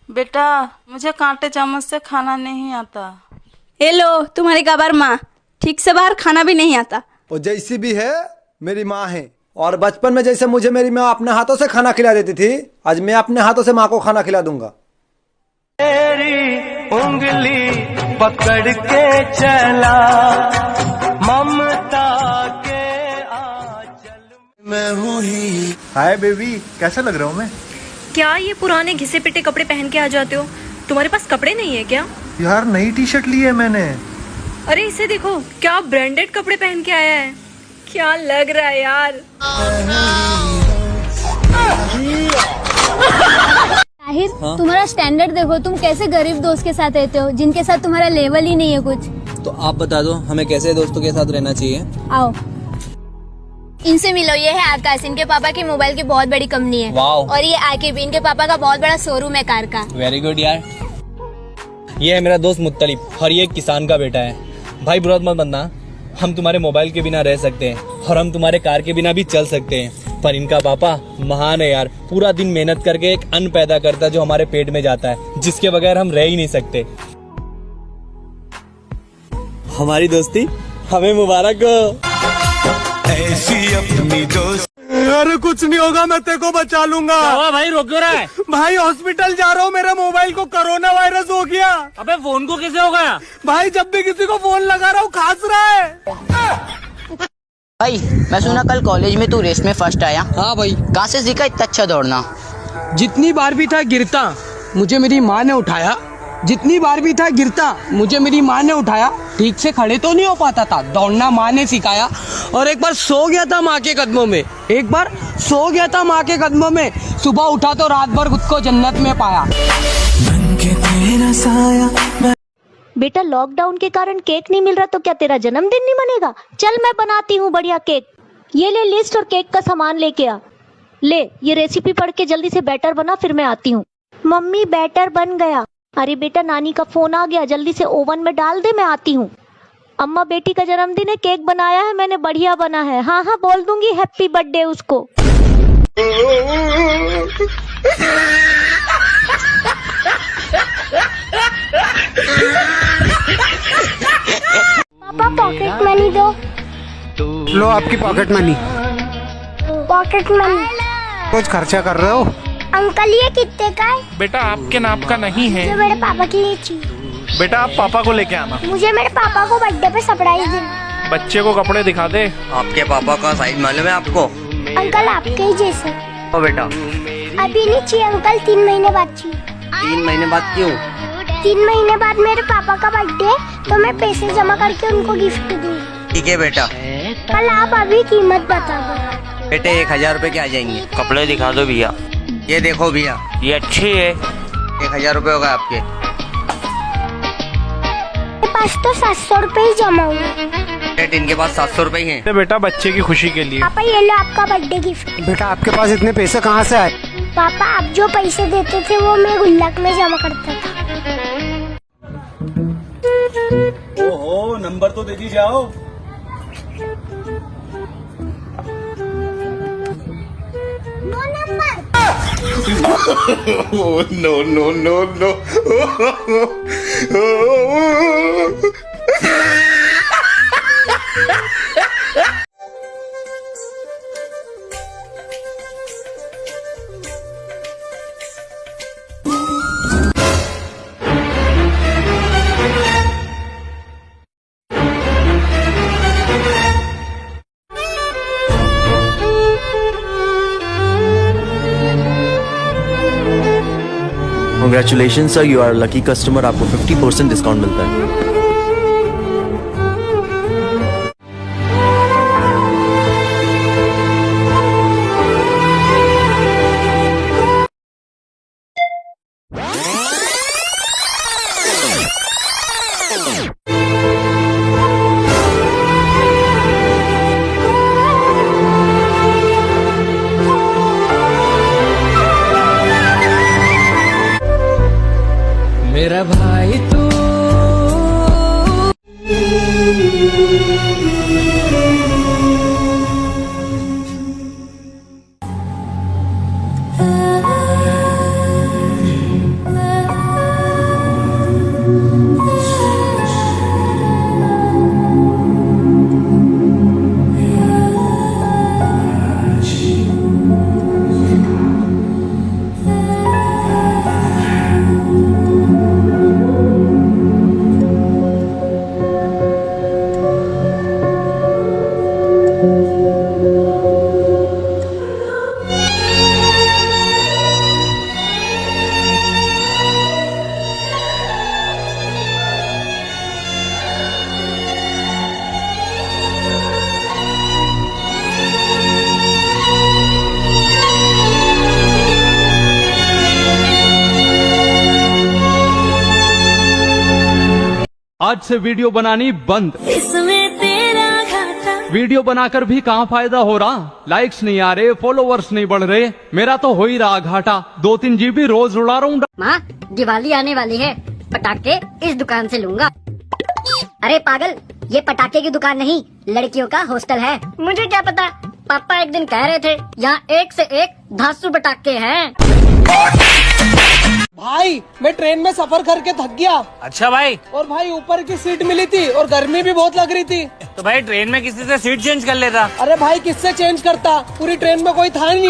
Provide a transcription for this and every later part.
बेटा, मुझे कांटे चम्मच से खाना नहीं आता। हेलो, तुम्हारी कबार माँ ठीक से बाहर खाना भी नहीं आता। वो जैसी भी है मेरी माँ है, और बचपन में जैसे मुझे मेरी माँ अपने हाथों से खाना खिला देती थी, आज मैं अपने हाथों से माँ को खाना खिला दूंगा। तेरी उंगली पकड़ के चला ममता के आंचल में हूँ ही। हाय बेबी, कैसा लग रहा हूँ मैं? क्या ये पुराने घिसे पिटे कपड़े पहन के आ जाते हो? तुम्हारे पास कपड़े नहीं है क्या? यार नई टी शर्ट ली है मैंने। अरे इसे देखो, क्या ब्रांडेड कपड़े पहन के आया है। क्या लग रहा है यार। ताहिर, तुम्हारा स्टैंडर्ड देखो, तुम कैसे गरीब दोस्त के साथ रहते हो जिनके साथ तुम्हारा लेवल ही नहीं है कुछ। तो आप बता दो हमें कैसे दोस्तों के साथ रहना चाहिए। आओ इनसे मिलो, ये है आकाश, इनके पापा की मोबाइल की बहुत बड़ी कंपनी है। वाओ। और ये आकिब, इनके पापा का बहुत बड़ा शोरूम है कार का। वेरी गुड यार। ये है मेरा दोस्त मुत्तलिब, और ये एक किसान का बेटा है। भाई बुरा मत बनना, हम तुम्हारे मोबाइल के बिना रह सकते हैं और हम तुम्हारे कार के बिना भी चल सकते हैं, पर इनका पापा महान है यार। पूरा दिन मेहनत करके एक अन्न पैदा करता है जो हमारे पेट में जाता है, जिसके बगैर हम रह ही नहीं सकते। हमारी दोस्ती हमें मुबारक हो। ऐसी अपनी दोस्त। अरे कुछ नहीं होगा, मैं तेरे को बचा लूंगा। भाई रोक क्यों रहा है? भाई हॉस्पिटल जा रहा हूँ, मेरा मोबाइल को कोरोना वायरस हो गया। अबे फोन को कैसे हो गया? भाई जब भी किसी को फोन लगा रहा हूँ खांस रहा है। भाई मैं सुना कल कॉलेज में तू रेस में फर्स्ट आया। हाँ भाई। कहाँ से सीखा इतना अच्छा दौड़ना? जितनी बार भी था गिरता मुझे मेरी माँ ने उठाया, जितनी बार भी था गिरता मुझे मेरी माँ ने उठाया। ठीक से खड़े तो नहीं हो पाता था, दौड़ना माँ ने सिखाया। और एक बार सो गया था माँ के कदमों में, एक बार सो गया था माँ के कदमों में, सुबह उठा तो रात भर खुद को जन्नत में पाया। बेटा, लॉकडाउन के कारण केक नहीं मिल रहा तो क्या तेरा जन्मदिन नहीं मनेगा? चल मैं बनाती हूँ बढ़िया केक। ये ले लिस्ट और केक का सामान लेके आ। ले ये रेसिपी पढ़ के जल्दी से बैटर बना, फिर मैं आती हूँ। मम्मी बैटर बन गया। अरे बेटा, नानी का फोन आ गया, जल्दी से ओवन में डाल दे, मैं आती हूँ। अम्मा बेटी का जन्मदिन है, केक बनाया है मैंने, बढ़िया बना है। हाँ हाँ बोल दूंगी हैप्पी बर्थडे उसको। पापा पॉकेट मनी दो। लो आपकी पॉकेट मनी। पॉकेट मनी कुछ खर्चा कर रहे हो? अंकल ये कितने का है? बेटा आपके नाप का नहीं है। जो मेरे पापा के लिए चाहिए। बेटा आप पापा को लेके आना। मुझे मेरे पापा को बर्थडे पे सरप्राइज देना। बच्चे को कपड़े दिखा दे। आपके पापा का साइज मालूम है आपको? अंकल आपके ही जैसे। ओ बेटा। अभी नहीं चाहिए अंकल, 3 महीने बाद चाहिए। 3 महीने बाद क्यों? 3 महीने बाद मेरे पापा का बर्थडे, तो मैं पैसे जमा करके उनको गिफ्ट दूंगी। ठीक है बेटा। कल आप अभी कीमत बता दो। बेटे 1000 रुपए के आ जाएंगे। कपड़े दिखा दो भैया। ये देखो भैया, ये अच्छी है। 1000 रुपए होगा आपके। मेरे पास तो 700 रुपए ही जमा हुए। बेटे इनके पास 700 रुपए ही हैं। बेटा बच्चे की खुशी के लिए। पापा ये लो आपका बर्थडे गिफ्ट। बेटा आपके पास इतने पैसे कहाँ से आए? पापा आप जो पैसे देते थे वो मैं गुल्लक में जमा करता था। ओहो, नंबर तो दे दी जाओ। No no no no. Congratulations sir, you are a lucky customer, आपको 50% डिस्काउंट मिलता है। मेरा भाई तू आज से वीडियो बनानी बंद। इसमें तेरा घाटा। वीडियो बनाकर भी कहाँ फायदा हो रहा, लाइक्स नहीं आ रहे, फॉलोवर्स नहीं बढ़ रहे, मेरा तो हो ही रहा घाटा। 2-3 GB रोज उड़ा रहा हूँ। माँ, दिवाली आने वाली है, पटाखे इस दुकान से लूंगा। अरे पागल, ये पटाखे की दुकान नहीं, लड़कियों का हॉस्टल है। मुझे क्या पता, पापा एक दिन कह रहे थे यहाँ एक से एक धांसू पटाखे हैं। भाई मैं ट्रेन में सफर करके थक गया। अच्छा भाई, और भाई ऊपर की सीट मिली थी और गर्मी भी बहुत लग रही थी। तो भाई ट्रेन में किसी से सीट चेंज कर लेता। अरे भाई किससे चेंज करता, पूरी ट्रेन में कोई था नहीं।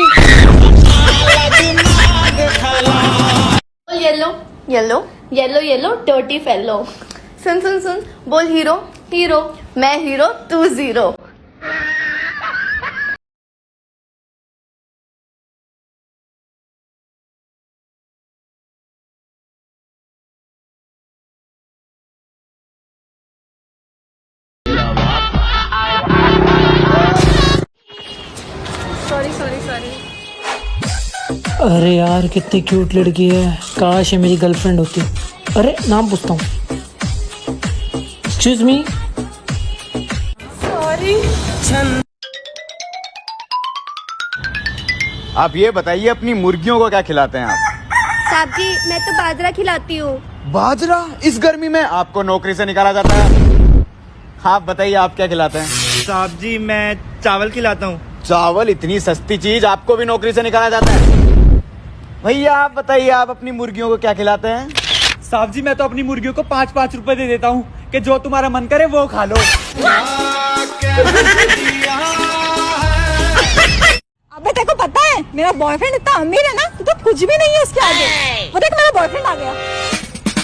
Yellow yellow yellow yellow dirty fellow. सुन सुन सुन, बोल हीरो हीरो, मैं हीरो तू जीरो। Sorry sorry sorry. अरे यार कितनी क्यूट लड़की है, काश ये मेरी गर्लफ्रेंड होती। अरे नाम पूछता हूँ। Excuse me. सॉरी। आप ये बताइए अपनी मुर्गियों को क्या खिलाते हैं आप? साहब जी, मैं तो बाजरा खिलाती हूँ। बाजरा? इस गर्मी में आपको नौकरी से निकाला जाता है। आप बताइए आप क्या खिलाते हैं? साहब जी, मैं चावल खिलाता हूँ। चावल? इतनी सस्ती चीज आपको भी नौकरी से निकाला जाता है? भैया आप बताइए आप अपनी मुर्गियों को क्या खिलाते हैं? साहब जी, मैं तो अपनी मुर्गियों को 5-5 रुपए दे देता हूँ कि जो तुम्हारा मन करे वो खा लो। अबे तेरे को पता है मेरा बॉयफ्रेंड इतना अमीर है ना, तो कुछ भी नहीं है उसके आगे। वो देख मेरा बॉयफ्रेंड आ गया।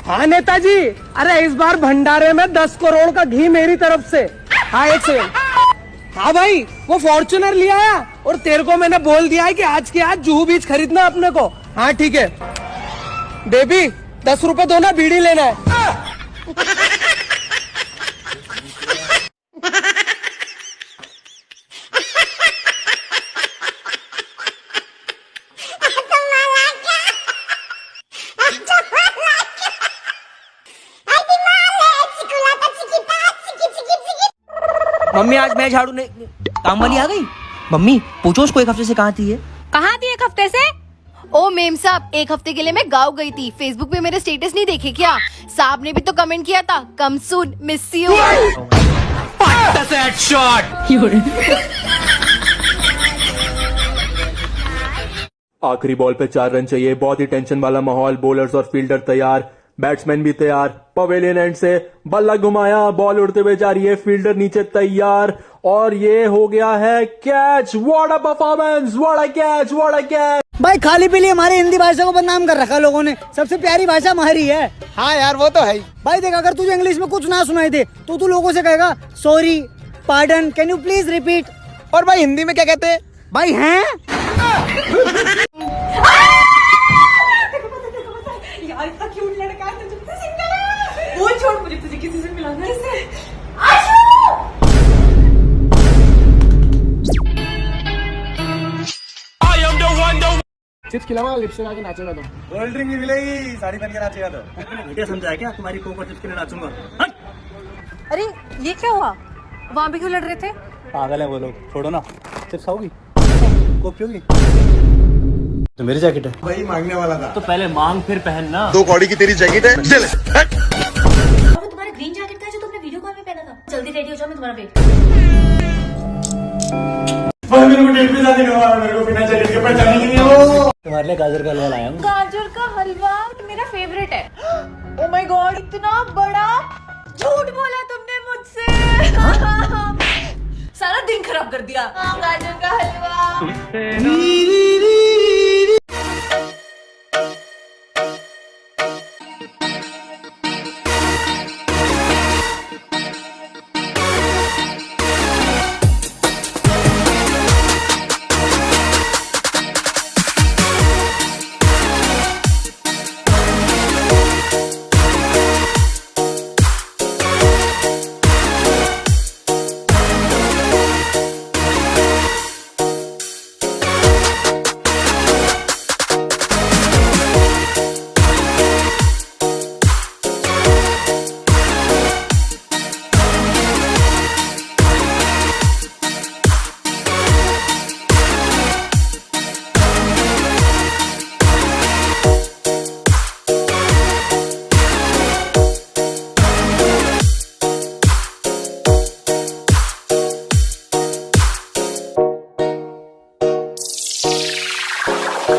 हाँ नेताजी, अरे इस बार भंडारे में 10 करोड़ का घी मेरी तरफ से। हाँ एक सेकंड। हाँ भाई, वो फॉर्च्यूनर लिया है और तेरे को मैंने बोल दिया है कि आज के आज जुहू बीच खरीदना अपने को। हाँ ठीक है बेबी, 10 रुपए दो ना, बीड़ी लेना है। मम्मी आज मैं झाड़ू नहीं, काम वाली आ गई। मम्मी पूछो उसको 1 हफ्ते से कहाँ थी ये? कहाँ थी 1 हफ्ते से? ओ मेम साहब, 1 हफ्ते के लिए मैं गाँव गई थी। फेसबुक पे मेरे स्टेटस नहीं देखे क्या? साहब ने भी तो कमेंट किया था, कम सून, मिस यू। आखिरी बॉल पे 4 रन चाहिए, बहुत ही टेंशन वाला माहौल। बॉलर्स और फील्डर तैयार, बैट्समैन भी तैयार। पवेलियन एंड से बल्ला घुमाया, बॉल उड़ते हुए जा रही है, फील्डर नीचे तैयार और ये हो गया है catch. What a performance, what a catch, what a catch. भाई खाली पीली हमारी हिंदी भाषा को बदनाम कर रखा लोगों ने। सबसे प्यारी भाषा हमारी है। हाँ यार वो तो है भाई। देख अगर तुझे इंग्लिश में कुछ ना सुनाई दे तो तू लोगों से कहेगा sorry, pardon, can you please repeat. और भाई हिंदी में क्या कहते हैं भाई? हैं यार इतना क्यूट लड़का है, तुझे किसी से मिलाना। वो छोड़, मुझे तुझे किसी से मिलाना है। चिप्स खिलावा, लिपस्टिक लगा के नाचेगा तो। कोल्ड ड्रिंक भी मिलेगी, साड़ी पहन के नाचेगा तो। बेटे समझाया क्या, तुम्हारी कोक और चिप्स के लिए नाचूंगा। अरे ये क्या हुआ? वहाँ भी क्यों लड़ रहे थे? पागल है वो लोग, छोड़ो ना। चिप्स खाओगी? कोक पियोगी? तो मेरी जैकेट है। वही मांगने वाला था। तो पहले मांग फिर पहनना। 2 कौड़ी की तेरी जैकेट है। चल तुम्हारा ग्रीन जैकेट था जो तुमने वीडियो कॉल में पहना था। जल्दी रेडी हो जाओ, मैं तुम्हारा वेट। मेरे को डेट पे जाने का हुआ, मेरे को बिना जैकेट के पहचान ही नहीं है। तुम्हारे लिए गाजर का हलवा लाया हूँ। गाजर का हलवा तो मेरा फेवरेट है। ओ माय गॉड, इतना बड़ा झूठ बोला तुमने मुझसे। सारा दिन खराब कर दिया। गाजर का हलवा।